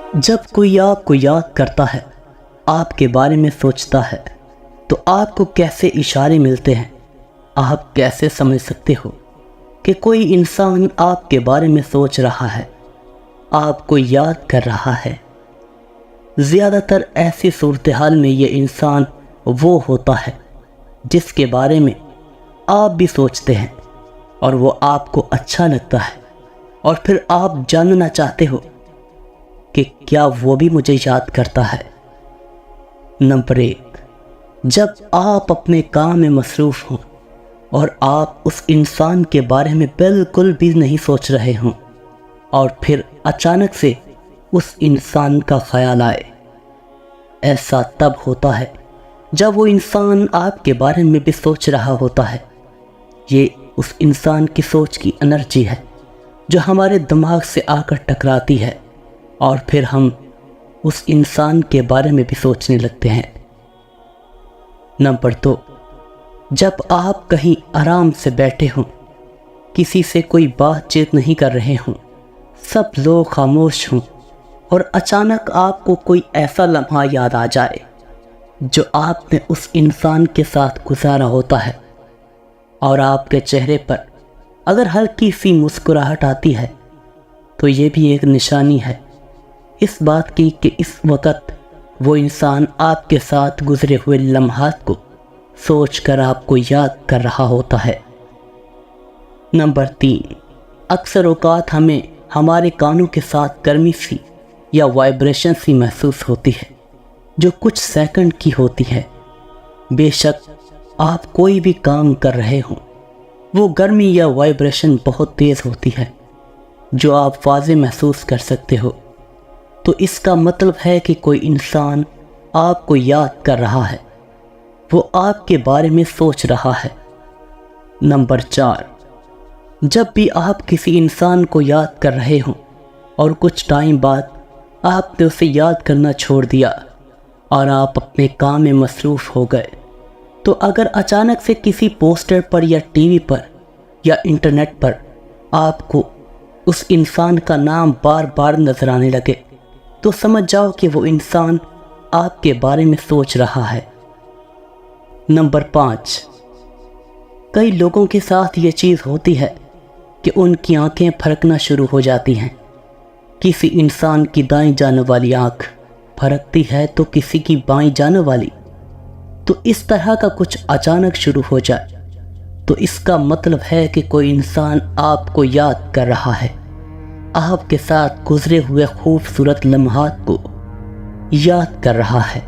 جب کوئی آپ کو یاد کرتا ہے، آپ کے بارے میں سوچتا ہے، تو آپ کو کیسے اشارے ملتے ہیں؟ آپ کیسے سمجھ سکتے ہو کہ کوئی انسان آپ کے بارے میں سوچ رہا ہے، آپ کو یاد کر رہا ہے؟ زیادہ تر ایسی صورتحال میں یہ انسان وہ ہوتا ہے جس کے بارے میں آپ بھی سوچتے ہیں اور وہ آپ کو اچھا لگتا ہے، اور پھر آپ جاننا چاہتے ہو کہ کیا وہ بھی مجھے یاد کرتا ہے۔ نمبر 1، جب آپ اپنے کام میں مصروف ہوں اور آپ اس انسان کے بارے میں بالکل بھی نہیں سوچ رہے ہوں، اور پھر اچانک سے اس انسان کا خیال آئے۔ ایسا تب ہوتا ہے جب وہ انسان آپ کے بارے میں بھی سوچ رہا ہوتا ہے۔ یہ اس انسان کی سوچ کی انرجی ہے جو ہمارے دماغ سے آ کر ٹکراتی ہے، اور پھر ہم اس انسان کے بارے میں بھی سوچنے لگتے ہیں۔ نمبر 2، جب آپ کہیں آرام سے بیٹھے ہوں، کسی سے کوئی بات چیت نہیں کر رہے ہوں، سب لوگ خاموش ہوں، اور اچانک آپ کو کوئی ایسا لمحہ یاد آ جائے جو آپ نے اس انسان کے ساتھ گزارا ہوتا ہے، اور آپ کے چہرے پر اگر ہلکی سی مسکراہٹ آتی ہے، تو یہ بھی ایک نشانی ہے اس بات کی کہ اس وقت وہ انسان آپ کے ساتھ گزرے ہوئے لمحات کو سوچ کر آپ کو یاد کر رہا ہوتا ہے۔ نمبر 3، اکثر اوقات ہمیں ہمارے کانوں کے ساتھ گرمی سی یا وائبریشن سی محسوس ہوتی ہے جو کچھ سیکنڈ کی ہوتی ہے۔ بے شک آپ کوئی بھی کام کر رہے ہوں، وہ گرمی یا وائبریشن بہت تیز ہوتی ہے جو آپ واضح محسوس کر سکتے ہو، تو اس کا مطلب ہے کہ کوئی انسان آپ کو یاد کر رہا ہے، وہ آپ کے بارے میں سوچ رہا ہے۔ نمبر 4، جب بھی آپ کسی انسان کو یاد کر رہے ہوں اور کچھ ٹائم بعد آپ نے اسے یاد کرنا چھوڑ دیا اور آپ اپنے کام میں مصروف ہو گئے، تو اگر اچانک سے کسی پوسٹر پر یا ٹی وی پر یا انٹرنیٹ پر آپ کو اس انسان کا نام بار بار نظر آنے لگے، تو سمجھ جاؤ کہ وہ انسان آپ کے بارے میں سوچ رہا ہے۔ نمبر 5، کئی لوگوں کے ساتھ یہ چیز ہوتی ہے کہ ان کی آنکھیں پھرکنا شروع ہو جاتی ہیں۔ کسی انسان کی دائیں جانب والی آنکھ پھرکتی ہے تو کسی کی بائیں جانب والی، تو اس طرح کا کچھ اچانک شروع ہو جائے تو اس کا مطلب ہے کہ کوئی انسان آپ کو یاد کر رہا ہے، آپ کے ساتھ گزرے ہوئے خوبصورت لمحات کو یاد کر رہا ہے۔